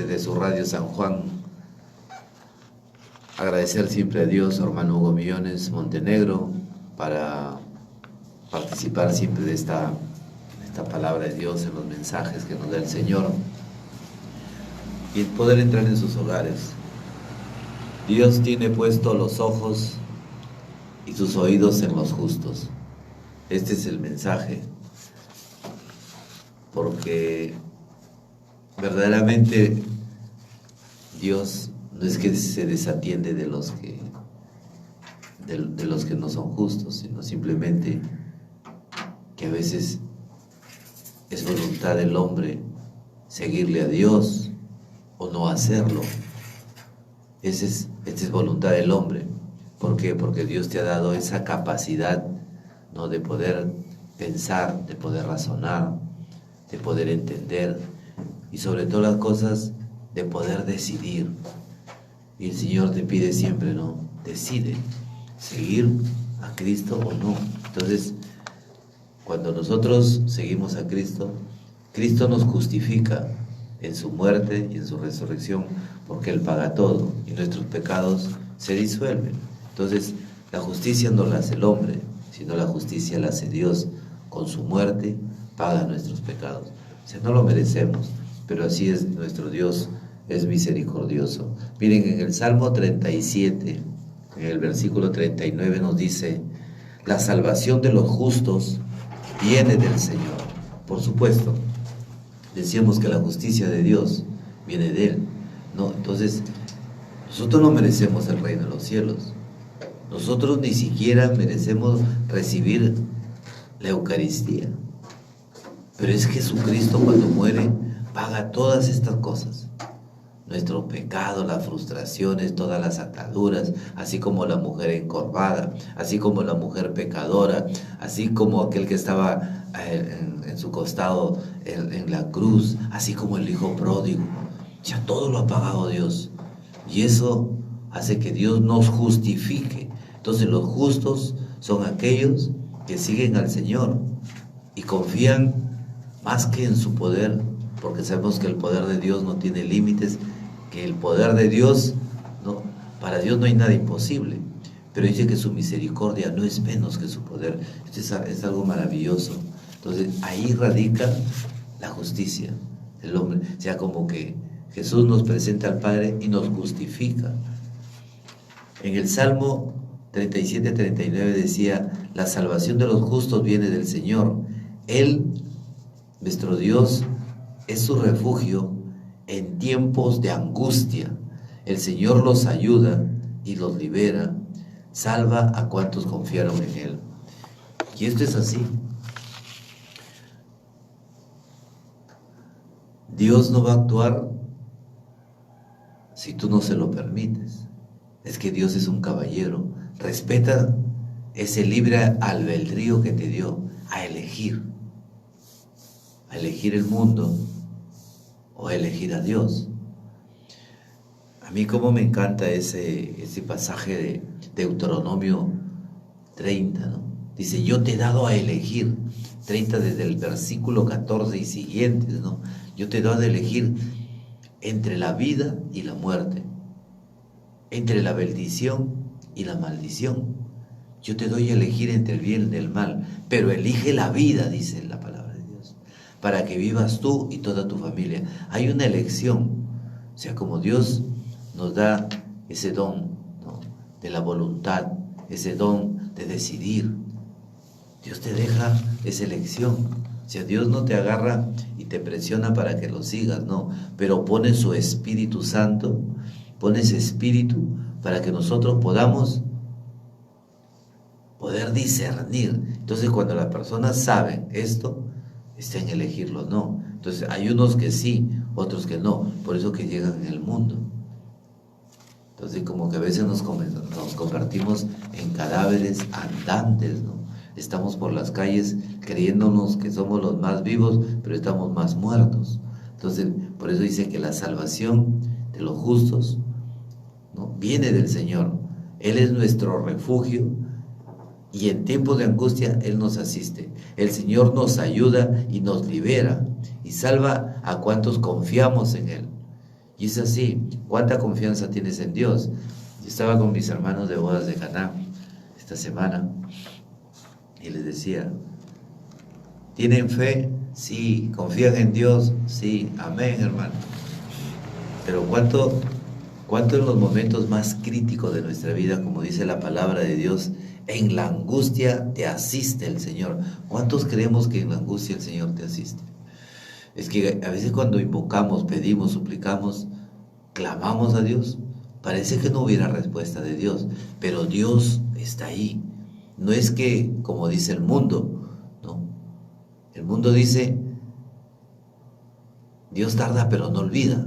desde su radio San Juan. Agradecer siempre a Dios, hermano Hugo Millones Montenegro, para participar siempre de esta palabra de Dios, en los mensajes que nos da el Señor, y poder entrar en sus hogares. Dios tiene puestos los ojos y sus oídos en los justos. Este es el mensaje, porque verdaderamente Dios no es que se desatiende de los que no son justos, sino simplemente que a veces es voluntad del hombre seguirle a Dios o no hacerlo. Esta es voluntad del hombre. ¿Por qué? Porque Dios te ha dado esa capacidad, ¿no?, de poder pensar, de poder razonar, de poder entender, y sobre todas las cosas de poder decidir. Y el Señor te pide siempre, ¿no?, decide seguir a Cristo o no. Entonces, cuando nosotros seguimos a Cristo, Cristo nos justifica en su muerte y en su resurrección, porque Él paga todo y nuestros pecados se disuelven. Entonces, la justicia no la hace el hombre, sino la justicia la hace Dios. Con su muerte paga nuestros pecados. O sea, no lo merecemos, pero así es nuestro Dios, es misericordioso. Miren, en el Salmo 37, en el versículo 39 nos dice: la salvación de los justos viene del Señor. Por supuesto, decíamos que la justicia de Dios viene de Él, ¿no? Entonces, nosotros no merecemos el reino de los cielos. Nosotros ni siquiera merecemos recibir la Eucaristía. Pero es Jesucristo, cuando muere, paga todas estas cosas. Nuestro pecado, las frustraciones, todas las ataduras, así como la mujer encorvada, así como la mujer pecadora, así como aquel que estaba en su costado en la cruz, así como el hijo pródigo. Ya todo lo ha pagado Dios. Y eso hace que Dios nos justifique. Entonces los justos son aquellos que siguen al Señor y confían más que en su poder, porque sabemos que el poder de Dios no tiene límites, que el poder de Dios, no, para Dios no hay nada imposible, pero dice que su misericordia no es menos que su poder. Esto es algo maravilloso. Entonces ahí radica la justicia del hombre, o sea, como que Jesús nos presenta al Padre y nos justifica. En el Salmo 37-39 decía: la salvación de los justos viene del Señor. Él, nuestro Dios, es su refugio en tiempos de angustia. El Señor los ayuda y los libera, salva a cuantos confiaron en Él. Y esto es así. Dios no va a actuar si tú no se lo permites. Es que Dios es un caballero. Respeta ese libre albedrío que te dio a elegir el mundo o a elegir a Dios. A mí como me encanta ese pasaje de Deuteronomio 30, ¿no? Dice: yo te he dado a elegir, 30 desde el versículo 14 y siguientes, ¿no? Yo te he dado a elegir entre la vida y la muerte, entre la bendición y la maldición. Yo te doy a elegir entre el bien y el mal, pero elige la vida, dice la palabra de Dios, para que vivas tú y toda tu familia. Hay una elección. O sea, como Dios nos da ese don, ¿no?, de la voluntad, ese don de decidir, Dios te deja esa elección. O sea, Dios no te agarra y te presiona para que lo sigas, no, pero pone su Espíritu Santo, pone ese Espíritu para que nosotros podamos poder discernir. Entonces, cuando las personas saben esto, está en elegirlo, no. Entonces, hay unos que sí, otros que no, por eso que llegan en el mundo. Entonces, como que a veces nos convertimos en cadáveres andantes, ¿no? Estamos por las calles creyéndonos que somos los más vivos, pero estamos más muertos. Entonces, por eso dice que la salvación de los justos, ¿no?, viene del Señor. Él es nuestro refugio y en tiempos de angustia Él nos asiste. El Señor nos ayuda y nos libera y salva a cuantos confiamos en Él. Y es así. ¿Cuánta confianza tienes en Dios? Yo estaba con mis hermanos de bodas de Caná esta semana y les decía, ¿tienen fe? Sí. ¿Confían en Dios? Sí. Amén, hermano. Pero ¿cuánto en los momentos más críticos de nuestra vida, como dice la palabra de Dios, en la angustia te asiste el Señor? ¿Cuántos creemos que en la angustia el Señor te asiste? Es que a veces cuando invocamos, pedimos, suplicamos, clamamos a Dios, parece que no hubiera respuesta de Dios, pero Dios está ahí. No es que, como dice el mundo, ¿no? El mundo dice, Dios tarda pero no olvida.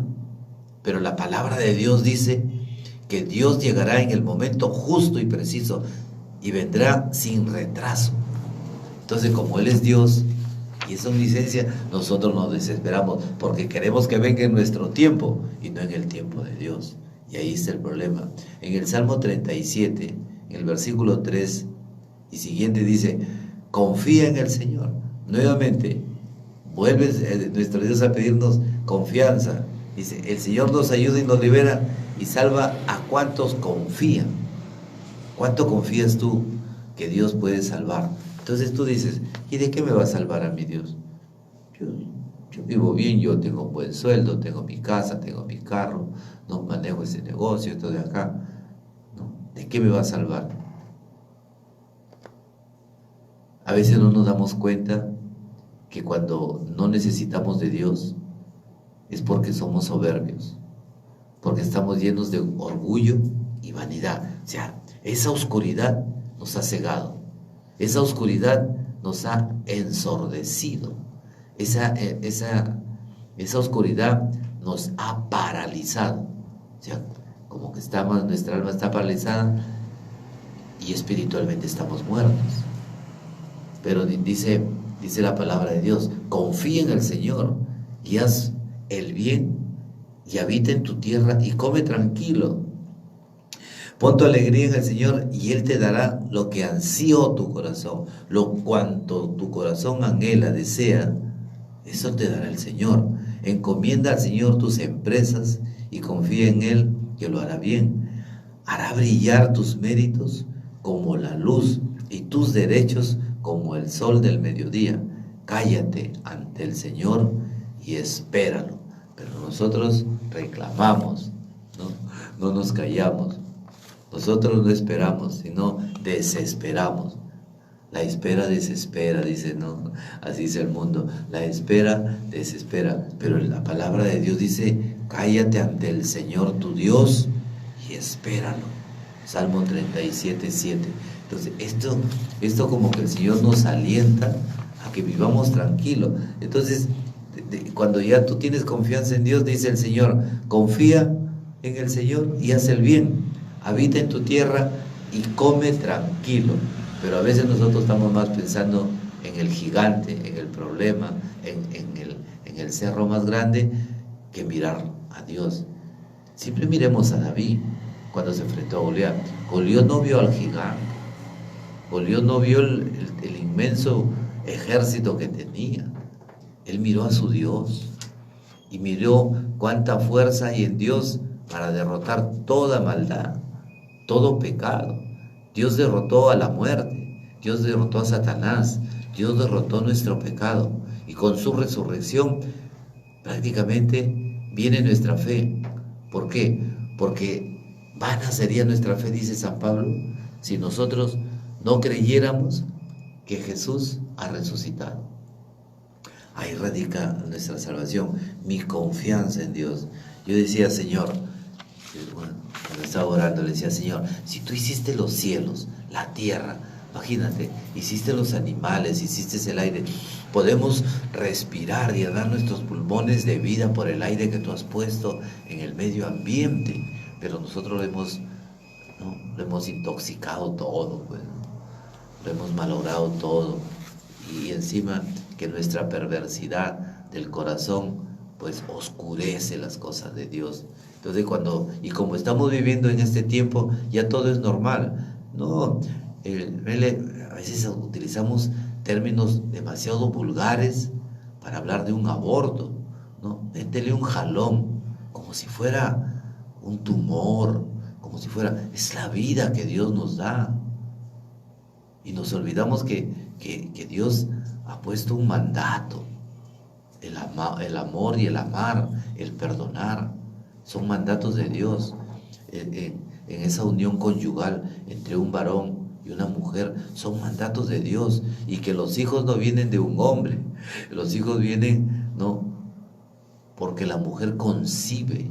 Pero la palabra de Dios dice que Dios llegará en el momento justo y preciso y vendrá sin retraso. Entonces, como Él es Dios y es omnisciencia, nosotros nos desesperamos porque queremos que venga en nuestro tiempo y no en el tiempo de Dios. Y ahí está el problema. En el Salmo 37, en el versículo 3 y siguiente dice, confía en el Señor. Nuevamente, vuelve nuestro Dios a pedirnos confianza. Dice, el Señor nos ayuda y nos libera y salva a cuantos confían. ¿Cuánto confías tú que Dios puede salvar? Entonces tú dices, ¿y de qué me va a salvar a mi Dios? Yo vivo bien, yo tengo un buen sueldo, tengo mi casa, tengo mi carro, no manejo ese negocio, esto de acá. ¿No? ¿De qué me va a salvar? A veces no nos damos cuenta que cuando no necesitamos de Dios es porque somos soberbios, porque estamos llenos de orgullo y vanidad. O sea, esa oscuridad nos ha cegado, esa oscuridad nos ha ensordecido, esa oscuridad nos ha paralizado. O sea, como que nuestra alma está paralizada y espiritualmente estamos muertos. Pero dice la palabra de Dios, confía en el Señor y haz el bien y habita en tu tierra y come tranquilo. Pon tu alegría en el Señor y Él te dará lo que ansió tu corazón, lo cuanto tu corazón anhela, desea, eso te dará el Señor. Encomienda al Señor tus empresas y confía en Él que lo hará bien. Hará brillar tus méritos como la luz y tus derechos como el sol del mediodía. Cállate ante el Señor y espéralo. Pero nosotros reclamamos, no nos callamos. Nosotros no esperamos, sino desesperamos. La espera desespera, dice, no, así es el mundo. La espera desespera, pero la palabra de Dios dice, cállate ante el Señor tu Dios y espéralo. Salmo 37, 7. Entonces, esto como que el Señor nos alienta a que vivamos tranquilos. Entonces, cuando ya tú tienes confianza en Dios, dice el Señor, confía en el Señor y haz el bien. Habita en tu tierra y come tranquilo. Pero a veces nosotros estamos más pensando en el gigante, en el problema, en el cerro más grande, que mirar a Dios. Siempre miremos a David cuando se enfrentó a Goliat. Goliat no vio al gigante. Goliat no vio el inmenso ejército que tenía. Él miró a su Dios y miró cuánta fuerza hay en Dios para derrotar toda maldad, todo pecado. Dios derrotó a la muerte, Dios derrotó a Satanás, Dios derrotó nuestro pecado y con su resurrección prácticamente viene nuestra fe. ¿Por qué? Porque vana sería nuestra fe, dice San Pablo, si nosotros no creyéramos que Jesús ha resucitado. Ahí radica nuestra salvación, mi confianza en Dios. Yo decía, Señor, bueno, cuando estaba orando le decía, Señor, si tú hiciste los cielos, la tierra, imagínate, hiciste los animales, hiciste el aire, podemos respirar y dar nuestros pulmones de vida por el aire que tú has puesto en el medio ambiente, pero nosotros lo hemos intoxicado todo, pues, lo hemos malogrado todo, y encima que nuestra perversidad del corazón pues oscurece las cosas de Dios. Entonces como estamos viviendo en este tiempo, ya todo es normal. No, a veces utilizamos términos demasiado vulgares para hablar de un aborto, ¿no? Métele un jalón, como si fuera un tumor, como si fuera, es la vida que Dios nos da. Y nos olvidamos que Dios ha puesto un mandato, el amor y el amar, el perdonar, son mandatos de Dios. En esa unión conyugal entre un varón y una mujer, son mandatos de Dios. Y que los hijos no vienen de un hombre, los hijos vienen, no, porque la mujer concibe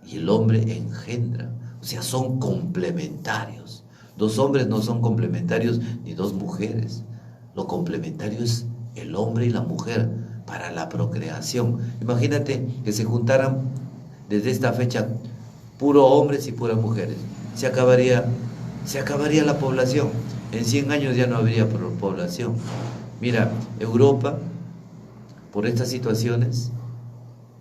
y el hombre engendra. O sea, son complementarios. Dos hombres no son complementarios ni dos mujeres. Lo complementario es el hombre y la mujer para la procreación. Imagínate que se juntaran desde esta fecha puro hombres y puras mujeres. Se acabaría la población. En 100 años ya no habría población. Mira, Europa, por estas situaciones,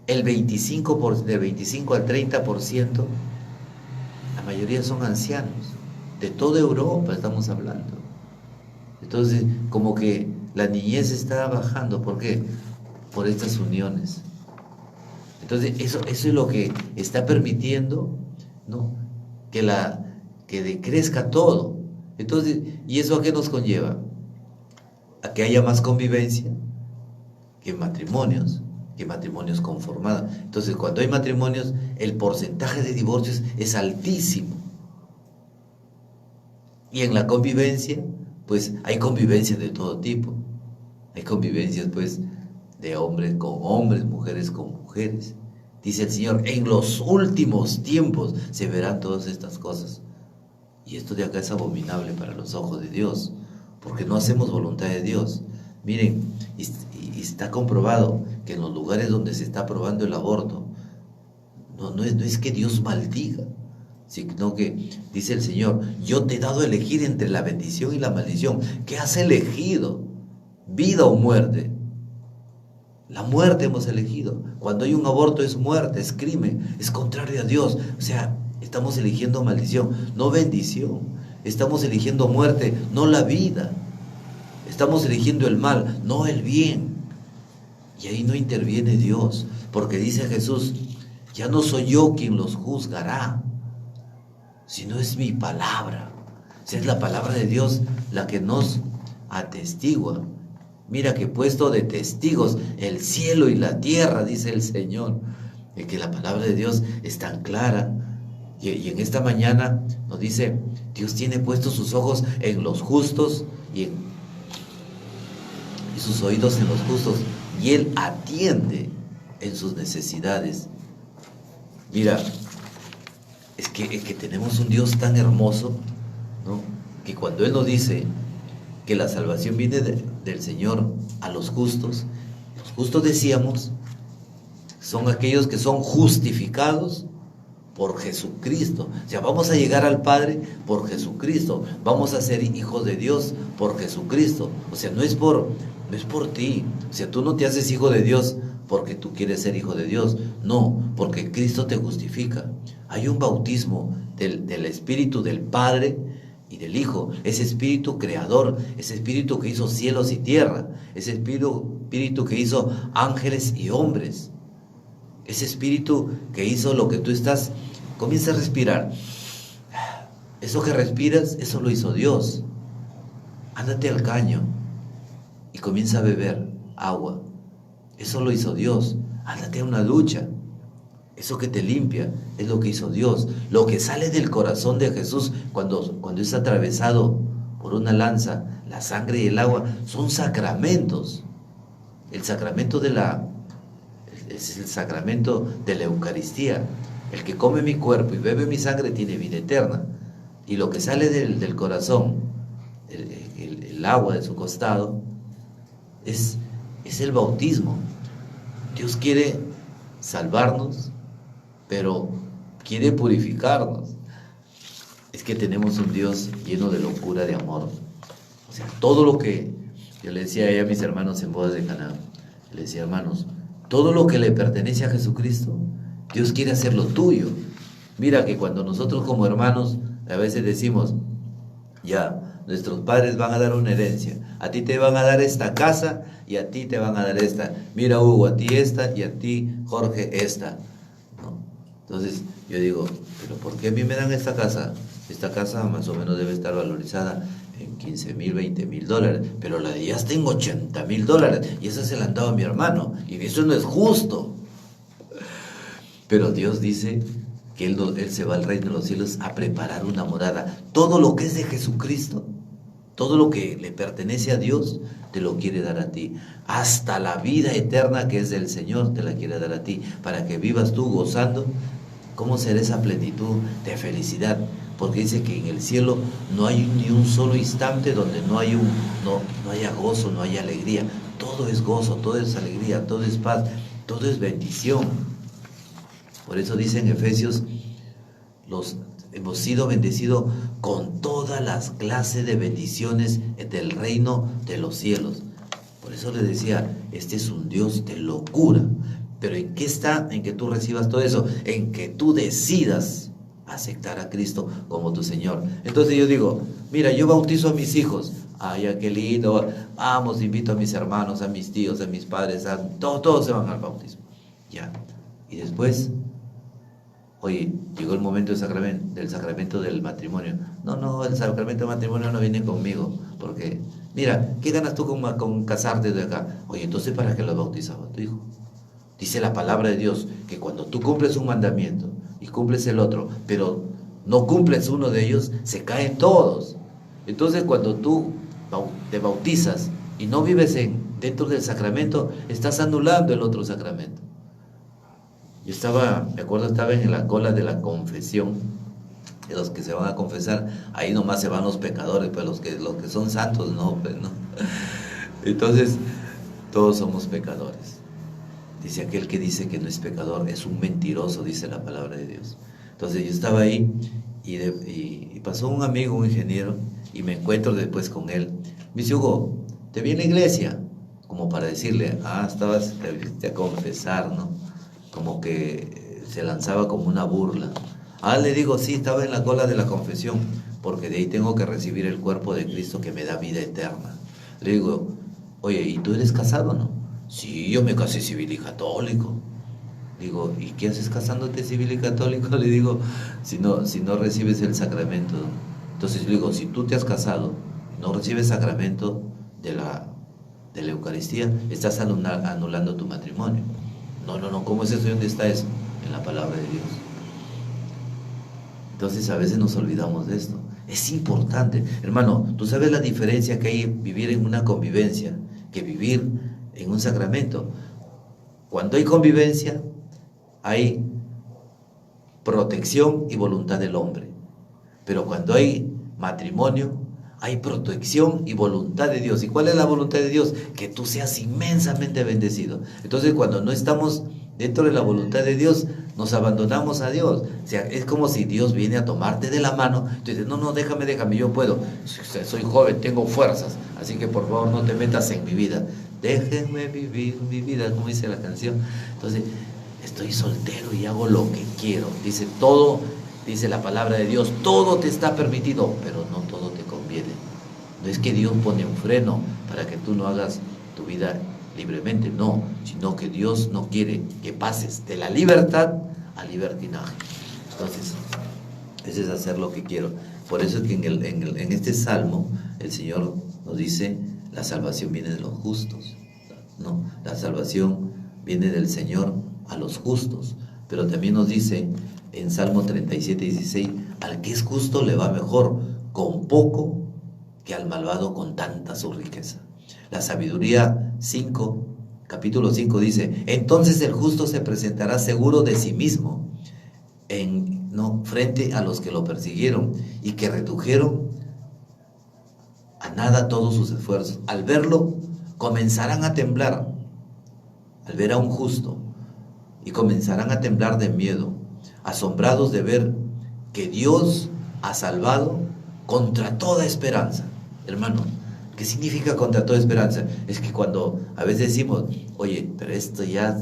de 25 al 30%, la mayoría son ancianos. De toda Europa estamos hablando. Entonces, como que la niñez está bajando. ¿Por qué? Por estas uniones. Entonces, eso es lo que está permitiendo, ¿no?, que decrezca todo. Entonces, ¿y eso a qué nos conlleva? A que haya más convivencia que matrimonios conformados. Entonces, cuando hay matrimonios, el porcentaje de divorcios es altísimo. Y en la convivencia, pues hay convivencias de todo tipo. Hay convivencias, pues, de hombres con hombres, mujeres con mujeres. Dice el Señor, en los últimos tiempos se verán todas estas cosas. Y esto de acá es abominable para los ojos de Dios, porque no hacemos voluntad de Dios. Miren, y está comprobado que en los lugares donde se está aprobando el aborto, no es que Dios maldiga, sino que dice el Señor, yo te he dado a elegir entre la bendición y la maldición. ¿Qué has elegido? ¿Vida o muerte? La muerte hemos elegido. Cuando hay un aborto es muerte, es crimen, es contrario a Dios. O sea, estamos eligiendo maldición, no bendición. Estamos eligiendo muerte, no la vida. Estamos eligiendo el mal, no el bien. Y ahí no interviene Dios, porque dice Jesús, ya no soy yo quien los juzgará, sino es mi palabra. O sea, es la palabra de Dios la que nos atestigua. Mira que he puesto de testigos el cielo y la tierra, dice el Señor. Y que la palabra de Dios es tan clara. Y en esta mañana nos dice, Dios tiene puestos sus ojos en los justos y sus oídos en los justos. Y Él atiende en sus necesidades. Mira, es que tenemos un Dios tan hermoso, ¿no?, que cuando Él nos dice que la salvación viene del Señor a los justos decíamos, son aquellos que son justificados por Jesucristo. O sea, vamos a llegar al Padre por Jesucristo, vamos a ser hijos de Dios por Jesucristo. O sea, no es por ti. O sea, tú no te haces hijo de Dios porque tú quieres ser hijo de Dios. No, porque Cristo te justifica. Hay un bautismo del Espíritu del Padre y del Hijo, ese Espíritu creador, ese Espíritu que hizo cielos y tierra, ese Espíritu que hizo ángeles y hombres, ese Espíritu que hizo lo que tú estás. Comienza a respirar. Eso que respiras, eso lo hizo Dios. Ándate al caño y comienza a beber agua. Eso lo hizo Dios. Ándate a una ducha. Eso que te limpia es lo que hizo Dios. Lo que sale del corazón de Jesús cuando es atravesado por una lanza, la sangre y el agua, son sacramentos. El sacramento es el sacramento de la Eucaristía. El que come mi cuerpo y bebe mi sangre tiene vida eterna. Y lo que sale del corazón, el agua de su costado, es el bautismo. Dios quiere salvarnos, pero quiere purificarnos. Es que tenemos un Dios lleno de locura, de amor. O sea, todo lo que yo le decía a mis hermanos en bodas de Caná, le decía, hermanos, todo lo que le pertenece a Jesucristo, Dios quiere hacerlo tuyo. Mira que cuando nosotros como hermanos a veces decimos, ya, nuestros padres van a dar una herencia, a ti te van a dar esta casa y a ti te van a dar esta. Mira, Hugo, a ti esta y a ti, Jorge, esta. Entonces yo digo, pero ¿por qué a mí me dan esta casa? Esta casa más o menos debe estar valorizada en 15,000, 20,000 dólares, pero la de ellas tengo 80,000 dólares y esa se la han dado a mi hermano y eso no es justo. Pero Dios dice que él se va al reino de los cielos a preparar una morada. Todo lo que es de Jesucristo, todo lo que le pertenece a Dios, te lo quiere dar a ti. Hasta la vida eterna que es del Señor, te la quiere dar a ti, para que vivas tú gozando. ¿Cómo será esa plenitud de felicidad? Porque dice que en el cielo no hay ni un solo instante donde no haya gozo, no haya alegría. Todo es gozo, todo es alegría, todo es paz, todo es bendición. Por eso dice en Efesios, hemos sido bendecidos con todas las clases de bendiciones del reino de los cielos. Por eso le decía, este es un Dios de locura. Pero ¿en qué está? En que tú recibas todo eso, en que tú decidas aceptar a Cristo como tu Señor. Entonces yo digo, mira, yo bautizo a mis hijos. Ay, ya qué lindo, vamos, invito a mis hermanos, a mis tíos, a mis padres, todos se van al bautismo. Ya. Y después, oye, llegó el momento del sacramento del matrimonio. No, el sacramento del matrimonio no viene conmigo, porque, mira, ¿qué ganas tú con casarte de acá? Oye, entonces ¿para qué lo bautizaba tu hijo? Dice la palabra de Dios que cuando tú cumples un mandamiento y cumples el otro, pero no cumples uno de ellos, se caen todos. Entonces cuando tú te bautizas y no vives dentro del sacramento, estás anulando el otro sacramento. Me acuerdo, estaba en la cola de la confesión, de los que se van a confesar, ahí nomás se van los pecadores, pues los que son santos, no, pues no. Entonces, todos somos pecadores. Dice aquel que dice que no es pecador, es un mentiroso, dice la palabra de Dios. Entonces yo estaba ahí y pasó un amigo, un ingeniero, y me encuentro después con él. Me dice, Hugo, te vi en la iglesia, como para decirle, te viste a confesar, ¿no? Como que se lanzaba como una burla. Le digo, sí, estaba en la cola de la confesión, porque de ahí tengo que recibir el cuerpo de Cristo que me da vida eterna. Le digo, oye, ¿y tú eres casado o no? Sí, yo me casé civil y católico. Digo, ¿y qué haces casándote civil y católico? Le digo, si no recibes el sacramento. Entonces le digo, si tú te has casado, no recibes sacramento de la Eucaristía, estás anulando tu matrimonio. No, ¿cómo es eso? ¿Dónde está eso? En la palabra de Dios. Entonces a veces nos olvidamos de esto. Es importante. Hermano, ¿tú sabes la diferencia que hay vivir en una convivencia que vivir en un sacramento? Cuando hay convivencia, hay protección y voluntad del hombre. Pero cuando hay matrimonio, hay protección y voluntad de Dios. ¿Y cuál es la voluntad de Dios? Que tú seas inmensamente bendecido. Entonces, cuando no estamos dentro de la voluntad de Dios, nos abandonamos a Dios. O sea, es como si Dios viene a tomarte de la mano. Tú dices, no, déjame, yo puedo. Soy joven, tengo fuerzas. Así que por favor no te metas en mi vida. Déjenme vivir mi vida, como dice la canción. Entonces, estoy soltero y hago lo que quiero. Dice la palabra de Dios, todo te está permitido, pero no todo te conviene. No es que Dios pone un freno para que tú no hagas tu vida libremente, no, sino que Dios no quiere que pases de la libertad al libertinaje. Entonces, ese es hacer lo que quiero. Por eso es que en este salmo el Señor nos dice, la salvación viene de los justos. No, la salvación viene del Señor a los justos. Pero también nos dice en Salmo 37:16, al que es justo le va mejor con poco que al malvado con tanta su riqueza. La sabiduría 5, capítulo 5 dice, entonces el justo se presentará seguro de sí mismo frente a los que lo persiguieron y que redujeron a nada todos sus esfuerzos. Al verlo, comenzarán a temblar, al ver a un justo, y comenzarán a temblar de miedo, asombrados de ver que Dios ha salvado contra toda esperanza. Hermano, ¿qué significa contra toda esperanza? Es que cuando a veces decimos, oye, pero esto ya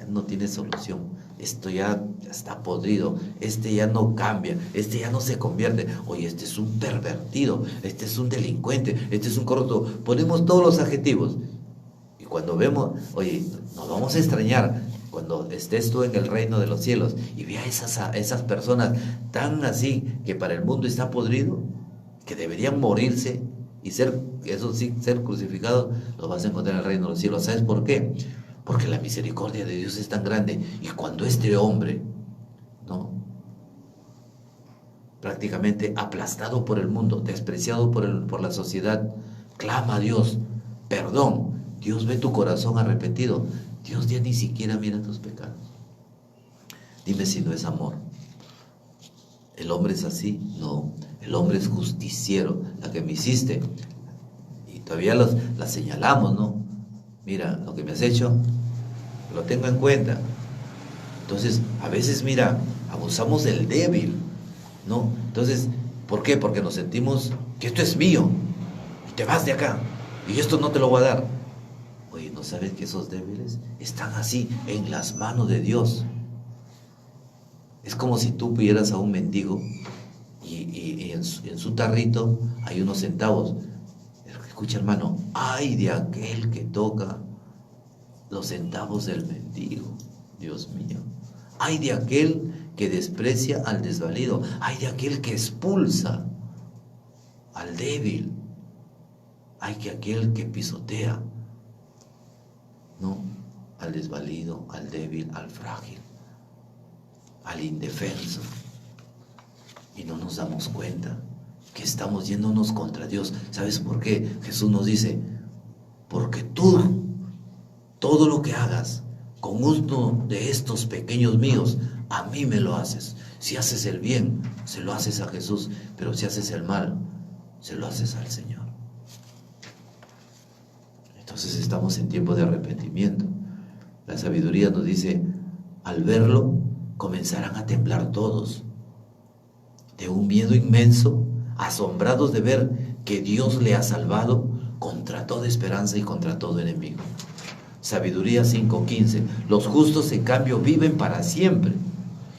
no tiene solución, esto ya está podrido, este ya no cambia, este ya no se convierte, oye, este es un pervertido, este es un delincuente, este es un corrupto, ponemos todos los adjetivos. Y cuando vemos, oye, nos vamos a extrañar cuando estés tú en el reino de los cielos y vea esas personas tan así que para el mundo está podrido, que deberían morirse y ser, eso sí, ser crucificados, los vas a encontrar en el reino de los cielos. ¿Sabes por qué? Porque la misericordia de Dios es tan grande, y cuando este hombre, ¿no?, prácticamente aplastado por el mundo, despreciado por la sociedad, clama a Dios perdón, Dios ve tu corazón arrepentido, Dios ya ni siquiera mira tus pecados. Dime si no es amor. ¿El hombre es así? No, el hombre es justiciero. La que me hiciste, y todavía la señalamos, ¿no? Mira, lo que me has hecho, lo tengo en cuenta. Entonces, a veces, mira, abusamos del débil, ¿no? Entonces, ¿por qué? Porque nos sentimos que esto es mío, y te vas de acá, y esto no te lo voy a dar. Oye, ¿no sabes que esos débiles están así, en las manos de Dios? Es como si tú pidieras a un mendigo y en su tarrito hay unos centavos. Escucha, hermano, ay de aquel que toca los centavos del mendigo, Dios mío. Ay de aquel que desprecia al desvalido. Ay de aquel que expulsa al débil. Ay de aquel que pisotea, ¿no?, al desvalido, al débil, al frágil, al indefenso. Y no nos damos cuenta que estamos yéndonos contra Dios. ¿Sabes por qué? Jesús nos dice, porque tú, todo lo que hagas con uno de estos pequeños míos, a mí me lo haces. Si haces el bien, se lo haces a Jesús, pero si haces el mal, se lo haces al Señor. Entonces estamos en tiempo de arrepentimiento. La sabiduría nos dice, al verlo, comenzarán a temblar todos, de un miedo inmenso, asombrados de ver que Dios le ha salvado contra toda esperanza y contra todo enemigo. Sabiduría 5:15. Los justos, en cambio, viven para siempre,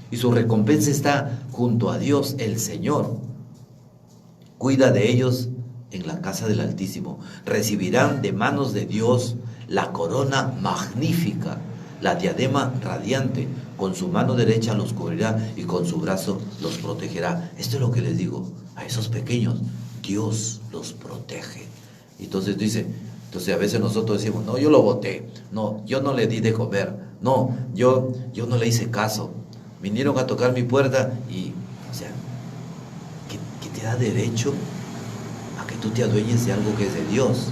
y su recompensa está junto a Dios el Señor. Cuida de ellos en la casa del Altísimo. Recibirán de manos de Dios la corona magnífica, la diadema radiante. Con su mano derecha los cubrirá y con su brazo los protegerá. Esto es lo que les digo a esos pequeños. Dios los protege. Entonces dice, a veces nosotros decimos, no, yo lo boté, no, yo no le di de comer, no, yo no le hice caso. Vinieron a tocar mi puerta y, o sea, ¿qué te da derecho a que tú te adueñes de algo que es de Dios?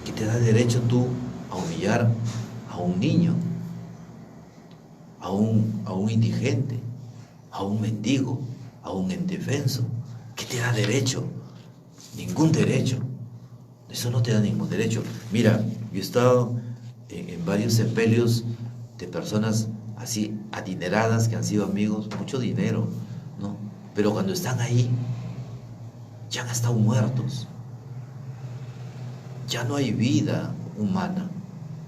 ¿Qué te da derecho tú a humillar a un niño, a un indigente, a un mendigo, a un indefenso? ¿Qué te da derecho? Ningún derecho. Eso no te da ningún derecho. Mira, yo he estado en varios sepelios de personas así adineradas que han sido amigos, mucho dinero, ¿no? Pero cuando están ahí, ya han estado muertos. Ya no hay vida humana,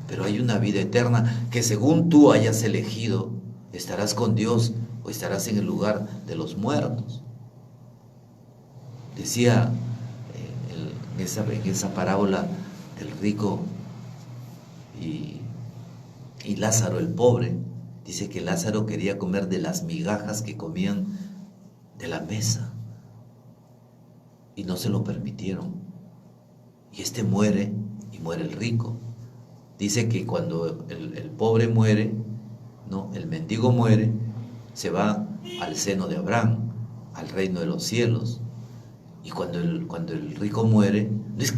pero hay una vida eterna que según tú hayas elegido, estarás con Dios o estarás en el lugar de los muertos. Decía en esa parábola del rico y Lázaro el pobre, dice que Lázaro quería comer de las migajas que comían de la mesa y no se lo permitieron. Y este muere y muere el rico. Dice que cuando el pobre muere, ¿no?, el mendigo muere, se va al seno de Abraham, al reino de los cielos. Y cuando el rico muere, no es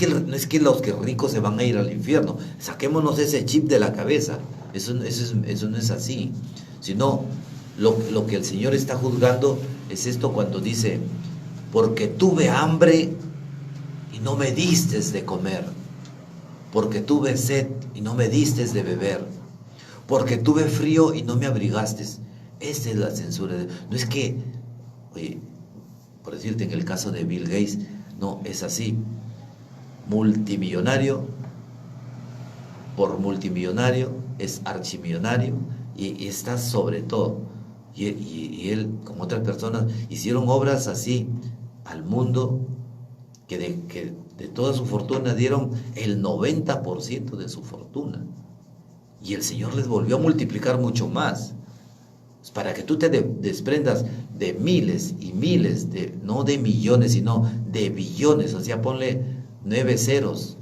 que los que ricos se van a ir al infierno. Saquémonos ese chip de la cabeza. Eso no es así. Sino lo que el Señor está juzgando es esto cuando dice, porque tuve hambre y no me distes de comer, porque tuve sed y no me distes de beber, porque tuve frío y no me abrigaste. Esa es la censura. No es que, oye, por decirte, en el caso de Bill Gates, no, es así. Multimillonario, por multimillonario, es archimillonario y está sobre todo. Y él, como otras personas, hicieron obras así al mundo que de toda su fortuna dieron el 90% de su fortuna. Y el Señor les volvió a multiplicar mucho más. Para que tú te desprendas de miles y miles, no de millones, sino de billones. O sea, ponle 9 ceros,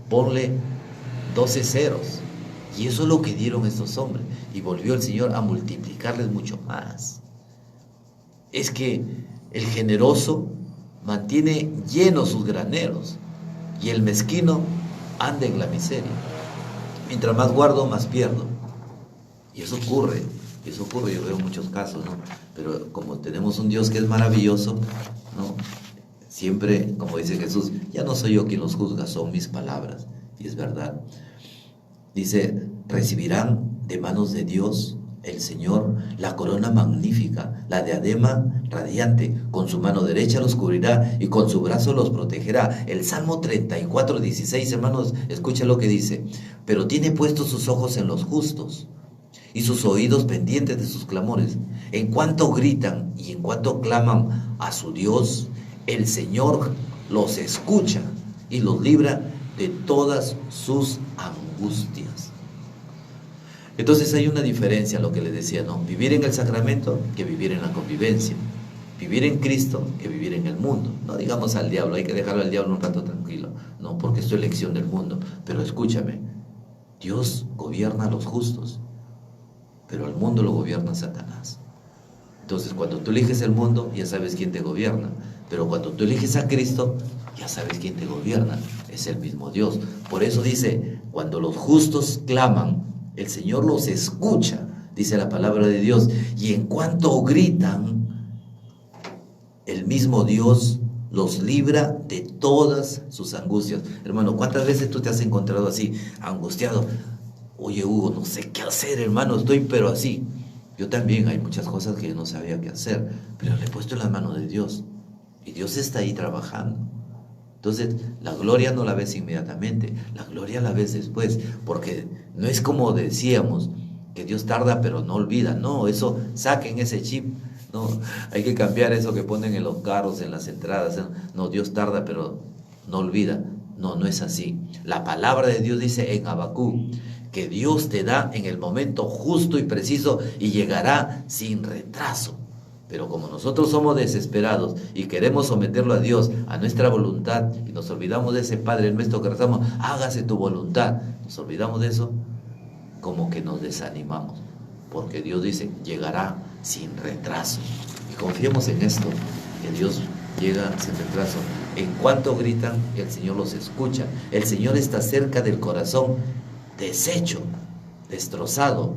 ponle 12 ceros. Y eso es lo que dieron estos hombres. Y volvió el Señor a multiplicarles mucho más. Es que el generoso mantiene llenos sus graneros y el mezquino anda en la miseria. Mientras más guardo, más pierdo. Y eso ocurre, yo veo muchos casos, ¿no? Pero como tenemos un Dios que es maravilloso, ¿no? Siempre, como dice Jesús, ya no soy yo quien los juzga, son mis palabras. Y es verdad. Dice, recibirán de manos de Dios, el Señor, la corona magnífica, la diadema radiante, con su mano derecha los cubrirá y con su brazo los protegerá. El Salmo 34:16, hermanos, escucha lo que dice, pero tiene puestos sus ojos en los justos y sus oídos pendientes de sus clamores. En cuanto gritan y en cuanto claman a su Dios, el Señor los escucha y los libra de todas sus angustias. Entonces hay una diferencia, lo que les decía, ¿no? Vivir en el sacramento que vivir en la convivencia. Vivir en Cristo que vivir en el mundo. No digamos al diablo, hay que dejarlo al diablo un rato tranquilo, no, porque es tu elección del mundo. Pero escúchame, Dios gobierna a los justos, pero al mundo lo gobierna Satanás. Entonces cuando tú eliges el mundo, ya sabes quién te gobierna. Pero cuando tú eliges a Cristo, ya sabes quién te gobierna. Es el mismo Dios. Por eso dice, cuando los justos claman, el Señor los escucha, dice la palabra de Dios. Y en cuanto gritan, el mismo Dios los libra de todas sus angustias. Hermano, ¿cuántas veces tú te has encontrado así, angustiado? Oye, Hugo, no sé qué hacer, hermano, estoy pero así. Yo también, hay muchas cosas que yo no sabía qué hacer, pero le he puesto en las manos de Dios. Y Dios está ahí trabajando. Entonces, la gloria no la ves inmediatamente, la gloria la ves después, porque no es como decíamos, que Dios tarda pero no olvida. No, eso, saquen ese chip, no, hay que cambiar eso que ponen en los carros, en las entradas. No, Dios tarda pero no olvida. No, no es así. La palabra de Dios dice en Habacuc, que Dios te da en el momento justo y preciso y llegará sin retraso. Pero como nosotros somos desesperados y queremos someterlo a Dios, a nuestra voluntad, y nos olvidamos de ese Padre nuestro que rezamos, hágase tu voluntad, nos olvidamos de eso, como que nos desanimamos, porque Dios dice, llegará sin retraso. Y confiemos en esto, que Dios llega sin retraso. En cuanto gritan, el Señor los escucha. El Señor está cerca del corazón deshecho, destrozado,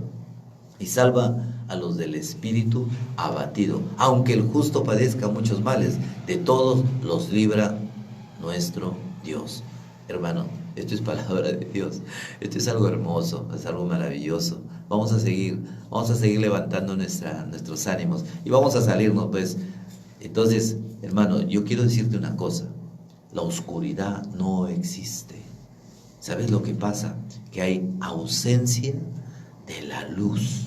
y salva a los del espíritu abatido. Aunque el justo padezca muchos males, de todos los libra nuestro Dios. Hermano, esto es palabra de Dios. Esto es algo hermoso, es algo maravilloso. Vamos a seguir levantando nuestros ánimos y vamos a salirnos, pues. Entonces, hermano, yo quiero decirte una cosa. La oscuridad no existe. ¿Sabes lo que pasa? Que hay ausencia de la luz.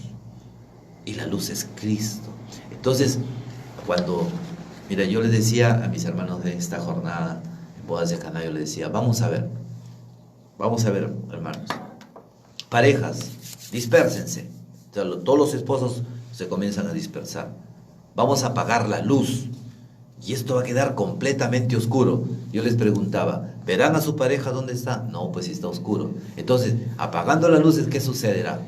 Y la luz es Cristo. Entonces, mira, yo les decía a mis hermanos de esta jornada en Bodas de Caná, yo les decía, vamos a ver, hermanos, parejas, dispérsense. Todos los esposos se comienzan a dispersar. Vamos a apagar la luz y esto va a quedar completamente oscuro. Yo les preguntaba, ¿verán a su pareja dónde está? No, pues está oscuro. Entonces, apagando las luces, ¿qué sucederá?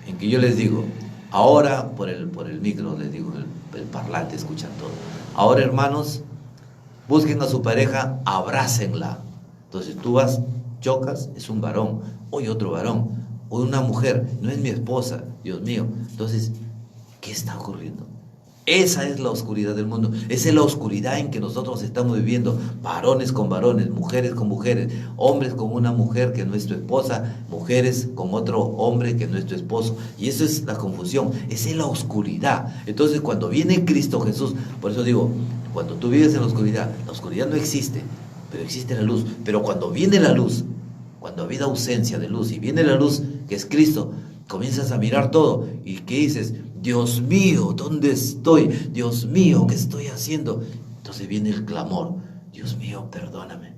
En que yo les digo, ahora por el micro, les digo, el parlante, escuchan todo. Ahora, hermanos, busquen a su pareja, abrácenla. Entonces tú vas, chocas, es un varón, hoy otro varón, hoy una mujer, no es mi esposa, Dios mío. Entonces, ¿qué está ocurriendo? Esa es la oscuridad del mundo, esa es la oscuridad en que nosotros estamos viviendo, varones con varones, mujeres con mujeres, hombres con una mujer que no es tu esposa, mujeres con otro hombre que no es tu esposo, y eso es la confusión, esa es la oscuridad. Entonces cuando viene Cristo Jesús, por eso digo, cuando tú vives en la oscuridad no existe, pero existe la luz. Pero cuando viene la luz, cuando ha habido ausencia de luz y viene la luz que es Cristo, comienzas a mirar todo y ¿qué dices? Dios mío, ¿dónde estoy? Dios mío, ¿qué estoy haciendo? Entonces viene el clamor, Dios mío, perdóname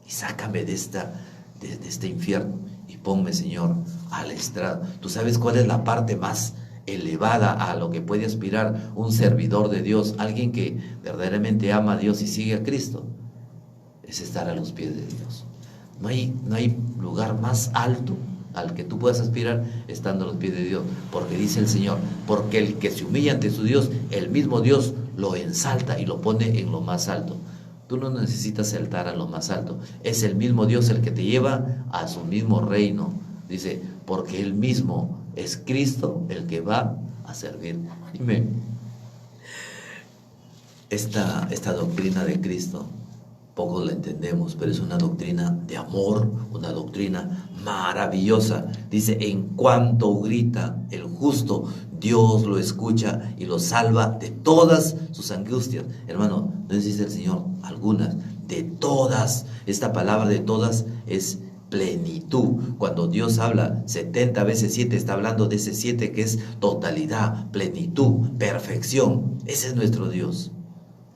y sácame de este infierno. y ponme, Señor, al estrado. ¿Tú sabes cuál es la parte más elevada a lo que puede aspirar un servidor de Dios, alguien que verdaderamente ama a Dios y sigue a Cristo? Es estar a los pies de Dios. No hay lugar más alto al que tú puedas aspirar estando a los pies de Dios, porque dice el Señor, porque el que se humilla ante su Dios, el mismo Dios lo ensalta y lo pone en lo más alto. Tú no necesitas saltar a lo más alto, es el mismo Dios el que te lleva a su mismo reino. Dice, porque Él mismo es Cristo el que va a servir. Dime, esta doctrina de Cristo, pocos la entendemos, pero es una doctrina de amor, una doctrina maravillosa. Dice, en cuanto grita el justo, Dios lo escucha y lo salva de todas sus angustias. Hermano, no dice el Señor, algunas, de todas. Esta palabra de todas es plenitud. Cuando Dios habla 70 veces 7, está hablando de ese 7 que es totalidad, plenitud, perfección. Ese es nuestro Dios.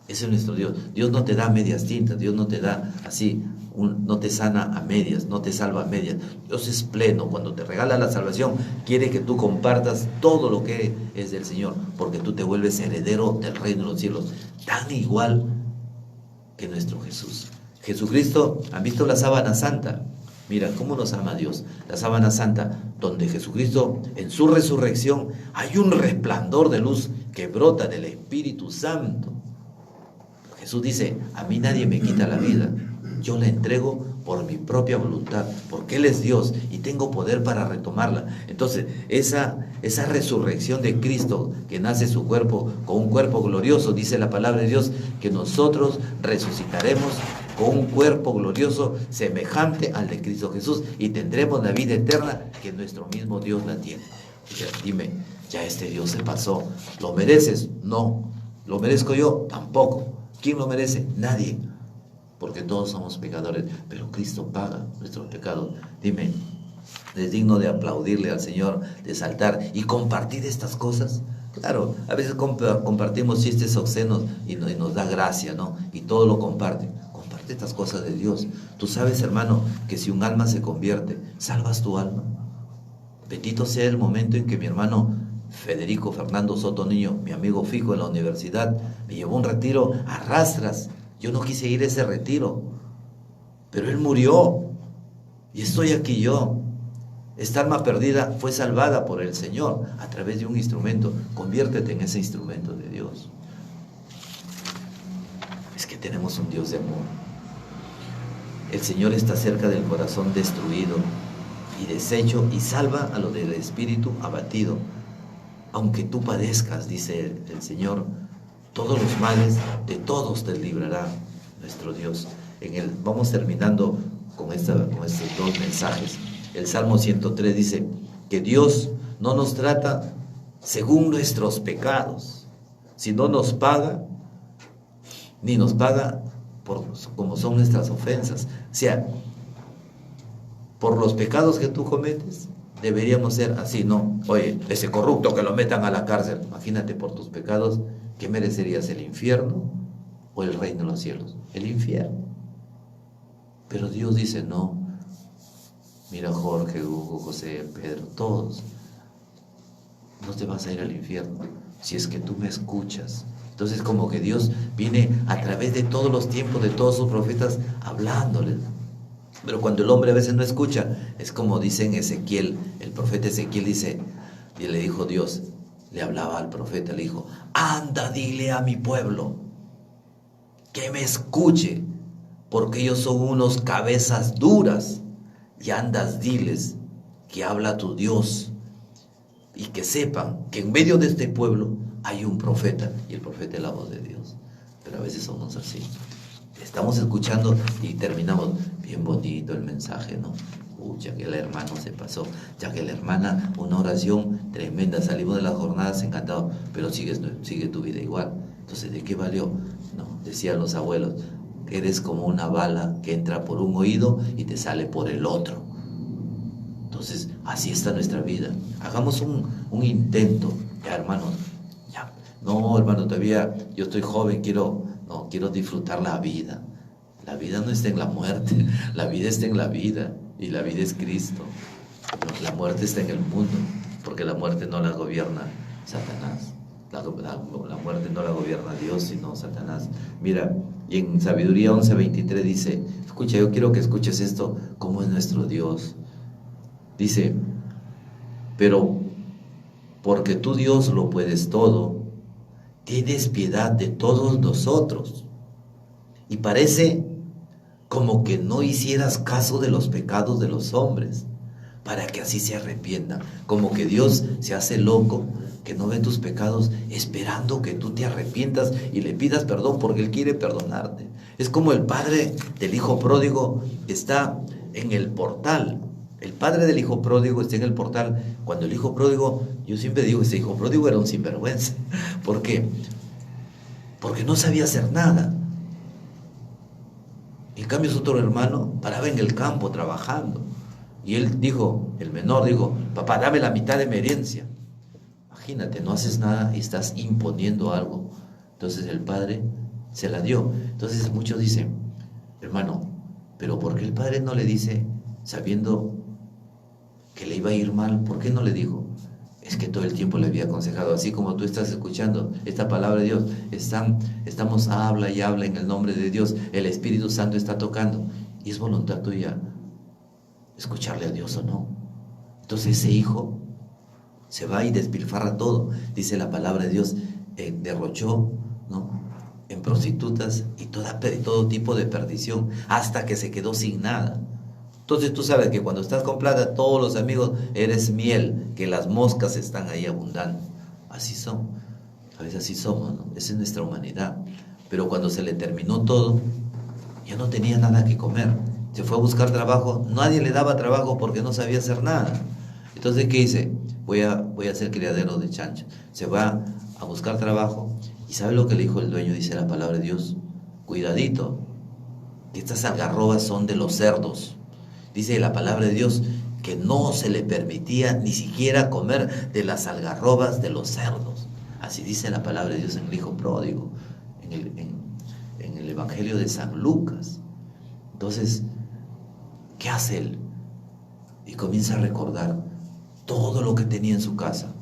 Ese es nuestro Dios. Dios no te da medias tintas, Dios no te da así, no te sana a medias, no te salva a medias. Dios es pleno. Cuando te regala la salvación, quiere que tú compartas todo lo que es del Señor, porque tú te vuelves heredero del reino de los cielos, tan igual que nuestro Jesús. Jesucristo, ¿han visto la sábana santa? Mira cómo nos ama Dios. La sábana santa, donde Jesucristo en su resurrección hay un resplandor de luz que brota del Espíritu Santo. Jesús dice, a mí nadie me quita la vida, yo la entrego por mi propia voluntad, porque Él es Dios y tengo poder para retomarla. Entonces, esa resurrección de Cristo, que nace su cuerpo con un cuerpo glorioso, dice la palabra de Dios, que nosotros resucitaremos con un cuerpo glorioso semejante al de Cristo Jesús y tendremos la vida eterna que nuestro mismo Dios la tiene. Dime, ya este Dios se pasó, ¿lo mereces? No. ¿Lo merezco yo? Tampoco. ¿Quién lo merece? Nadie, porque todos somos pecadores, pero Cristo paga nuestros pecados. Dime, ¿es digno de aplaudirle al Señor, de saltar y compartir estas cosas? Claro, a veces compartimos chistes obscenos y nos da gracia, ¿no? Y todo lo comparten. Comparte estas cosas de Dios. Tú sabes, hermano, que si un alma se convierte, salvas tu alma. Bendito sea el momento en que mi hermano Federico Fernando Soto Niño, mi amigo fijo en la universidad, me llevó a un retiro a rastras. Yo no quise ir a ese retiro, pero él murió y estoy aquí yo. Esta alma perdida fue salvada por el Señor a través de un instrumento. Conviértete en ese instrumento de Dios. Es que tenemos un Dios de amor. El Señor está cerca del corazón destruido y deshecho y salva a lo del espíritu abatido. Aunque tú padezcas, dice el Señor, todos los males de todos te librará nuestro Dios. Vamos terminando con estos dos mensajes. El Salmo 103 dice que Dios no nos trata según nuestros pecados, sino nos paga, ni nos paga como son nuestras ofensas. O sea, por los pecados que tú cometes, deberíamos ser así, ¿no? Oye, ese corrupto que lo metan a la cárcel. Imagínate, por tus pecados, ¿qué merecerías? ¿El infierno o el reino de los cielos? El infierno. Pero Dios dice, no. Mira, Jorge, Hugo, José, Pedro, todos. No te vas a ir al infierno si es que tú me escuchas. Entonces, como que Dios viene a través de todos los tiempos, de todos sus profetas, hablándoles. Pero cuando el hombre a veces no escucha, es como dice en Ezequiel, el profeta Ezequiel dice, y le dijo Dios, le hablaba al profeta, le dijo, anda, dile a mi pueblo que me escuche, porque ellos son unos cabezas duras, y andas, diles que habla tu Dios, y que sepan que en medio de este pueblo hay un profeta, y el profeta es la voz de Dios. Pero a veces somos así. Estamos escuchando y terminamos, bien bonito el mensaje, ¿no? Ya que el hermano se pasó, ya que la hermana, una oración tremenda, salimos de las jornadas encantados, pero sigue tu vida igual. Entonces, ¿de qué valió? No, decían los abuelos, eres como una bala que entra por un oído y te sale por el otro. Entonces, así está nuestra vida. Hagamos un intento, ya hermanos, ya. No, hermano, todavía yo estoy joven, quiero disfrutar la vida. La vida no está en la muerte, la vida está en la vida. y la vida es Cristo. La muerte está en el mundo, porque la muerte no la gobierna Satanás. La muerte no la gobierna Dios, sino Satanás. Mira, y en Sabiduría 11:23 dice, escucha, yo quiero que escuches esto, cómo es nuestro Dios. Dice, pero porque tú, Dios, lo puedes todo, tienes piedad de todos nosotros. Y parece como que no hicieras caso de los pecados de los hombres, para que así se arrepientan. Como que Dios se hace loco, que no ve tus pecados, esperando que tú te arrepientas y le pidas perdón, porque Él quiere perdonarte. Es como el padre del hijo pródigo está en el portal. El padre del hijo pródigo está en el portal. Cuando el hijo pródigo, yo siempre digo, ese hijo pródigo era un sinvergüenza. ¿Por qué? Porque no sabía hacer nada. En cambio, su otro hermano paraba en el campo trabajando. Y él dijo, el menor dijo, papá, dame la mitad de mi herencia. Imagínate, no haces nada y estás imponiendo algo. Entonces el padre se la dio. Entonces muchos dicen, hermano, pero ¿por qué el padre no le dice, sabiendo que le iba a ir mal, por qué no le dijo? Es que todo el tiempo le había aconsejado, así como tú estás escuchando esta palabra de Dios, estamos habla y habla en el nombre de Dios, el Espíritu Santo está tocando, y es voluntad tuya escucharle a Dios o no. Entonces ese hijo se va y despilfarra todo, dice la palabra de Dios, derrochó, ¿no?, en prostitutas y todo tipo de perdición, hasta que se quedó sin nada. Entonces tú sabes que cuando estás con plata, todos los amigos eres miel, que las moscas están ahí abundando. Así son, a veces así somos, ¿no? Esa es nuestra humanidad. Pero cuando se le terminó todo, ya no tenía nada que comer. Se fue a buscar trabajo, nadie le daba trabajo porque no sabía hacer nada. Entonces, ¿qué dice? Voy a ser criadero de chancho. Se va a buscar trabajo y ¿sabe lo que le dijo el dueño? Dice la palabra de Dios, cuidadito, que estas algarrobas son de los cerdos. Dice la palabra de Dios que no se le permitía ni siquiera comer de las algarrobas de los cerdos. Así dice la palabra de Dios en el hijo pródigo, en el Evangelio de San Lucas. Entonces, ¿qué hace él? Y comienza a recordar todo lo que tenía en su casa.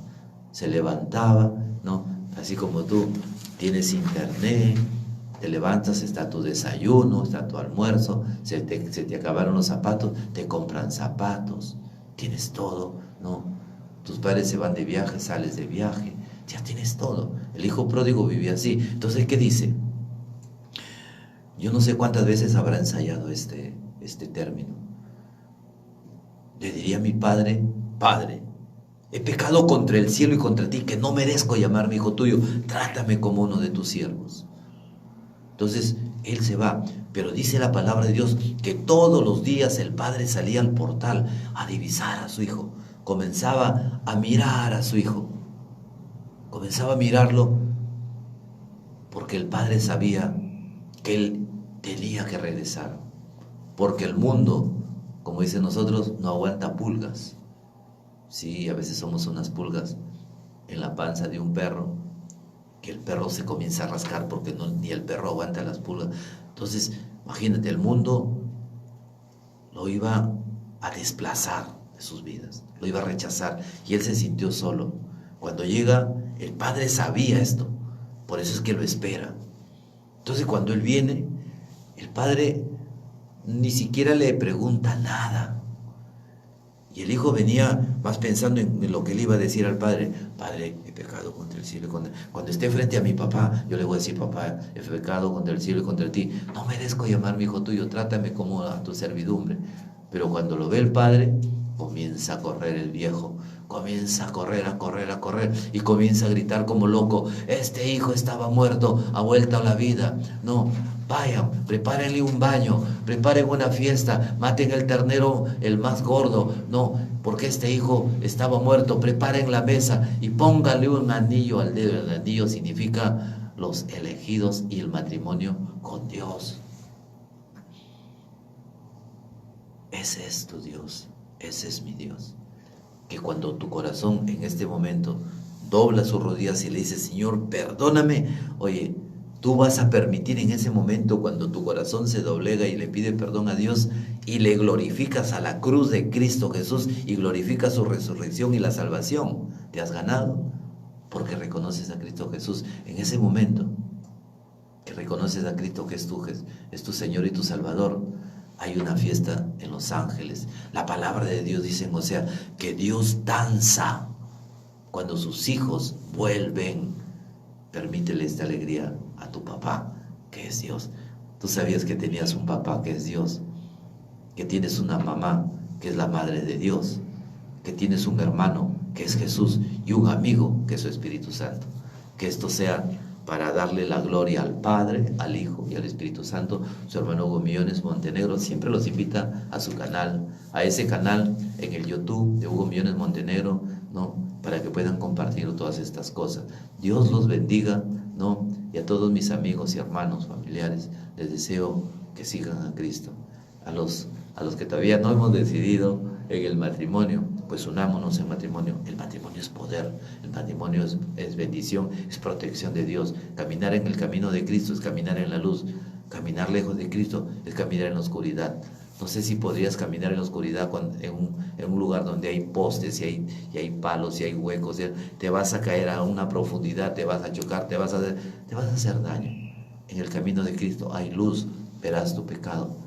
Se levantaba, ¿no? Así como tú tienes internet, te levantas, está tu desayuno, está tu almuerzo, se te acabaron los zapatos, te compran zapatos, tienes todo, ¿no? Tus padres se van de viaje, sales de viaje, ya tienes todo. El hijo pródigo vivía así. Entonces, ¿qué dice? Yo no sé cuántas veces habrá ensayado este término. Le diría a mi padre, Padre, he pecado contra el cielo y contra ti, que no merezco llamarme hijo tuyo, trátame como uno de tus siervos. Entonces él se va, pero dice la palabra de Dios que todos los días el padre salía al portal a divisar a su hijo, comenzaba a mirar a su hijo, comenzaba a mirarlo porque el padre sabía que él tenía que regresar, porque el mundo, como dicen nosotros, no aguanta pulgas. Sí, a veces somos unas pulgas en la panza de un perro, que el perro se comienza a rascar porque ni el perro aguanta las pulgas. Entonces, imagínate, el mundo lo iba a desplazar de sus vidas, lo iba a rechazar, y él se sintió solo. Cuando llega, el padre sabía esto, por eso es que lo espera. Entonces, cuando él viene, el padre ni siquiera le pregunta nada. Y el hijo venía más pensando en lo que le iba a decir al padre. Padre, he pecado contra el cielo. Cuando esté frente a mi papá, yo le voy a decir, papá, he pecado contra el cielo y contra ti. No merezco llamarme hijo tuyo, trátame como a tu servidumbre. Pero cuando lo ve el padre, comienza a correr el viejo. Comienza a correr, y comienza a gritar como loco. Este hijo estaba muerto, ha vuelto a la vida. No, vayan, prepárenle un baño, preparen una fiesta, maten el ternero, el más gordo. No, porque este hijo estaba muerto, preparen la mesa y pónganle un anillo al dedo. El anillo significa los elegidos y el matrimonio con Dios. Ese es tu Dios, ese es mi Dios. Que cuando tu corazón en este momento dobla sus rodillas y le dice, Señor, perdóname, oye, Tú vas a permitir en ese momento, cuando tu corazón se doblega y le pide perdón a Dios y le glorificas a la cruz de Cristo Jesús y glorificas su resurrección y la salvación, te has ganado, porque reconoces a Cristo Jesús. En ese momento que reconoces a Cristo que es tu Señor y tu Salvador, hay una fiesta en los ángeles. La palabra de Dios dice, o sea, que Dios danza cuando sus hijos vuelven. Permítele esta alegría a tu papá, que es Dios. Tú sabías que tenías un papá que es Dios, que tienes una mamá que es la madre de Dios, que tienes un hermano que es Jesús y un amigo que es su Espíritu Santo. Que esto sea para darle la gloria al Padre, al Hijo y al Espíritu Santo. Su hermano Hugo Millones Montenegro siempre los invita a su canal, a ese canal en el YouTube de Hugo Millones Montenegro, ¿no? Para que puedan compartir todas estas cosas. Dios los bendiga, ¿no? Y a todos mis amigos y hermanos, familiares, les deseo que sigan a Cristo. A los que todavía no hemos decidido en el matrimonio, pues unámonos en matrimonio. El matrimonio es poder, el matrimonio es bendición, es protección de Dios. Caminar en el camino de Cristo es caminar en la luz. Caminar lejos de Cristo es caminar en la oscuridad. No sé si podrías caminar en la oscuridad en un lugar donde hay postes y hay palos y hay huecos. Te vas a caer a una profundidad, te vas a chocar, te vas a hacer daño. En el camino de Cristo hay luz, verás tu pecado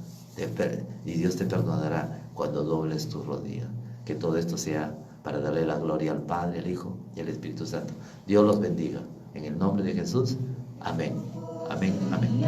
y Dios te perdonará cuando dobles tu rodilla. Que todo esto sea para darle la gloria al Padre, al Hijo y al Espíritu Santo. Dios los bendiga. En el nombre de Jesús. Amén. Amén. Amén.